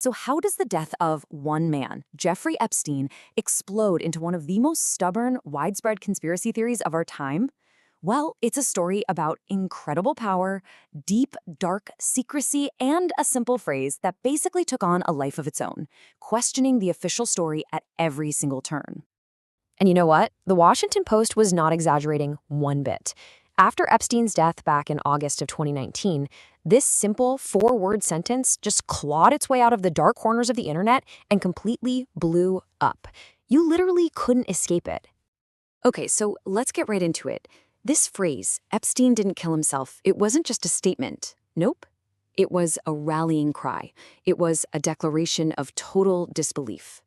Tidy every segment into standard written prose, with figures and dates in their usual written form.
So how does the death of one man, Jeffrey Epstein, explode into one of the most stubborn, widespread conspiracy theories of our time? Well, it's a story about incredible power, deep, dark secrecy, and a simple phrase that basically took on a life of its own, questioning the official story at every single turn. And you know what? The Washington Post was not exaggerating one bit. After Epstein's death back in August of 2019, this simple four-word sentence just clawed its way out of the dark corners of the internet and completely blew up. You literally couldn't escape it. Okay, so let's get right into it. This phrase, Epstein didn't kill himself, it wasn't just a statement. Nope. It was a rallying cry. It was a declaration of total disbelief.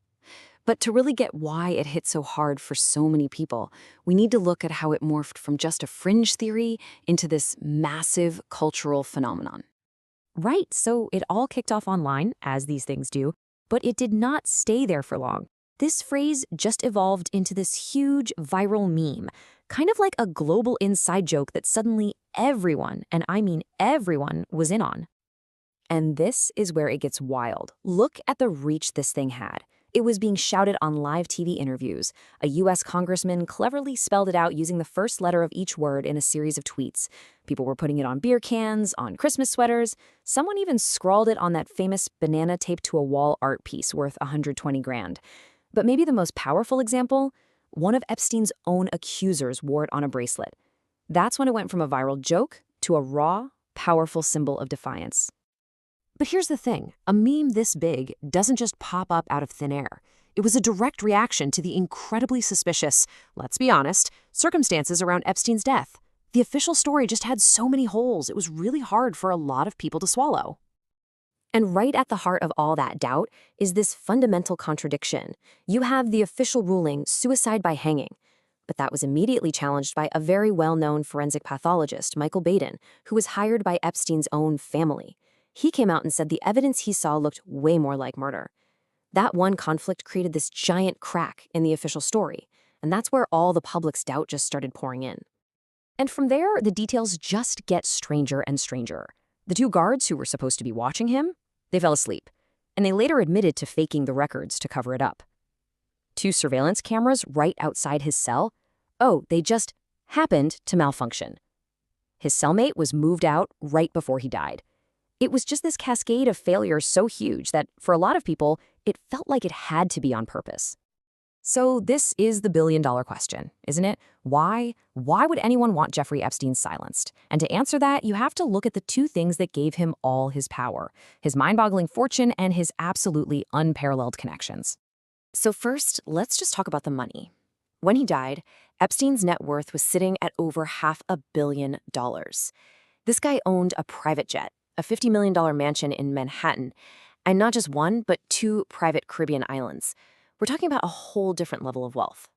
But to really get why it hit so hard for so many people, we need to look at how it morphed from just a fringe theory into this massive cultural phenomenon. Right, so it all kicked off online, as these things do, but it did not stay there for long. This phrase just evolved into this huge viral meme, kind of like a global inside joke that suddenly everyone, and I mean everyone, was in on. And this is where it gets wild. Look at the reach this thing had. It was being shouted on live TV interviews. A U.S. congressman cleverly spelled it out using the first letter of each word in a series of tweets. People were putting it on beer cans, on Christmas sweaters. Someone even scrawled it on that famous banana taped to a wall art piece worth 120 grand. But maybe the most powerful example, one of Epstein's own accusers wore it on a bracelet. That's when it went from a viral joke to a raw, powerful symbol of defiance. But here's the thing, a meme this big doesn't just pop up out of thin air. It was a direct reaction to the incredibly suspicious, let's be honest, circumstances around Epstein's death. The official story just had so many holes, it was really hard for a lot of people to swallow. And right at the heart of all that doubt is this fundamental contradiction. You have the official ruling, suicide by hanging. But that was immediately challenged by a very well-known forensic pathologist, Michael Baden, who was hired by Epstein's own family. He came out and said the evidence he saw looked way more like murder. That one conflict created this giant crack in the official story, and that's where all the public's doubt just started pouring in. And from there, the details just get stranger and stranger. The two guards who were supposed to be watching him, they fell asleep, and they later admitted to faking the records to cover it up. Two surveillance cameras right outside his cell, they just happened to malfunction. His cellmate was moved out right before he died. It was just this cascade of failures so huge that, for a lot of people, it felt like it had to be on purpose. So this is the billion-dollar question, isn't it? Why? Why would anyone want Jeffrey Epstein silenced? And to answer that, you have to look at the two things that gave him all his power, his mind-boggling fortune and his absolutely unparalleled connections. So first, let's just talk about the money. When he died, Epstein's net worth was sitting at over $500 million. This guy owned a private jet, a $50 million mansion in Manhattan, and not just one, but two private Caribbean islands. We're talking about a whole different level of wealth.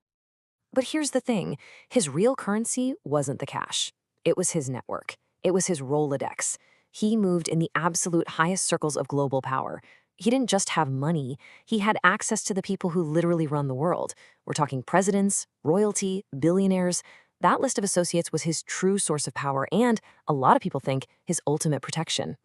But here's the thing, his real currency wasn't the cash. It was his network. It was his Rolodex. He moved in the absolute highest circles of global power. He didn't just have money, he had access to the people who literally run the world. We're talking presidents, royalty, billionaires. That list of associates was his true source of power and, a lot of people think, his ultimate protection.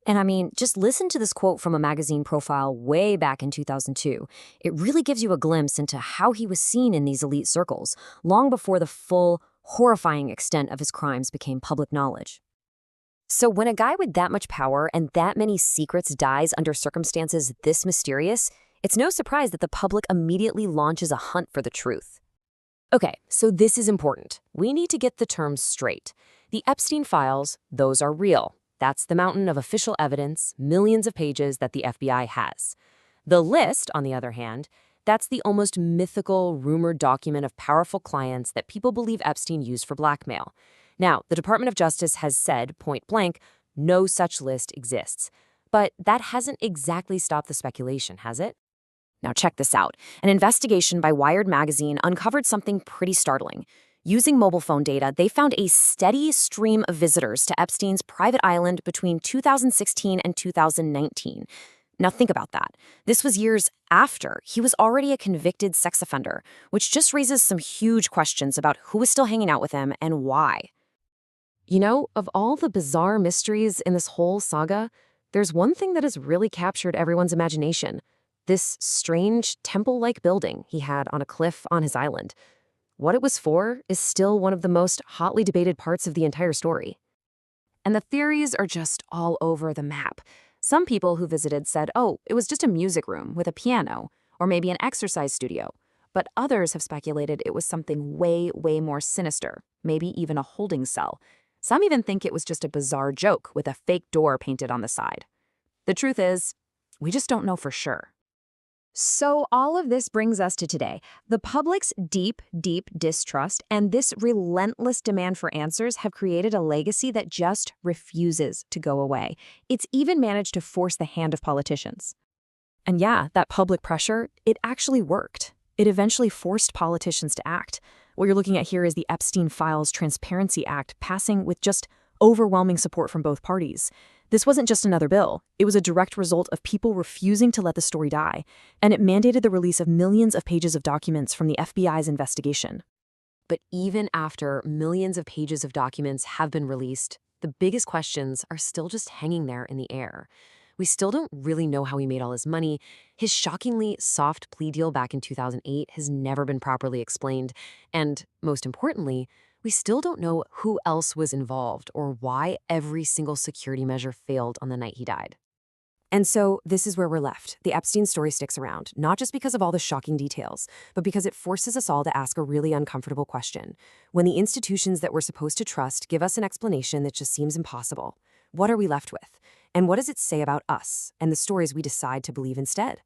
And I mean, just listen to this quote from a magazine profile way back in 2002. It really gives you a glimpse into how he was seen in these elite circles, long before the full, horrifying extent of his crimes became public knowledge. So when a guy with that much power and that many secrets dies under circumstances this mysterious, it's no surprise that the public immediately launches a hunt for the truth. Okay, so this is important. We need to get the terms straight. The Epstein files, those are real. That's the mountain of official evidence, millions of pages that the FBI has. The list, on the other hand, that's the almost mythical, rumored document of powerful clients that people believe Epstein used for blackmail. Now, the Department of Justice has said, point blank, no such list exists. But that hasn't exactly stopped the speculation, has it? Now check this out. An investigation by Wired magazine uncovered something pretty startling. Using mobile phone data, they found a steady stream of visitors to Epstein's private island between 2016 and 2019. Now think about that. This was years after he was already a convicted sex offender, which just raises some huge questions about who was still hanging out with him and why. You know, of all the bizarre mysteries in this whole saga, there's one thing that has really captured everyone's imagination. This strange temple-like building he had on a cliff on his island. What it was for is still one of the most hotly debated parts of the entire story. And the theories are just all over the map. Some people who visited said, oh, it was just a music room with a piano, or maybe an exercise studio. But others have speculated it was something way, way more sinister, maybe even a holding cell. Some even think it was just a bizarre joke with a fake door painted on the side. The truth is, we just don't know for sure. So all of this brings us to today. The public's deep, deep distrust and this relentless demand for answers have created a legacy that just refuses to go away. It's even managed to force the hand of politicians. And yeah, that public pressure, it actually worked. It eventually forced politicians to act. What you're looking at here is the Epstein Files Transparency Act passing with just overwhelming support from both parties. This wasn't just another bill. It was a direct result of people refusing to let the story die, and it mandated the release of millions of pages of documents from the FBI's investigation. But even after millions of pages of documents have been released, the biggest questions are still just hanging there in the air. We still don't really know how he made all his money. His shockingly soft plea deal back in 2008 has never been properly explained. And most importantly, we still don't know who else was involved or why every single security measure failed on the night he died. And so this is where we're left. The Epstein story sticks around, not just because of all the shocking details, but because it forces us all to ask a really uncomfortable question. When the institutions that we're supposed to trust give us an explanation that just seems impossible, what are we left with? And what does it say about us and the stories we decide to believe instead?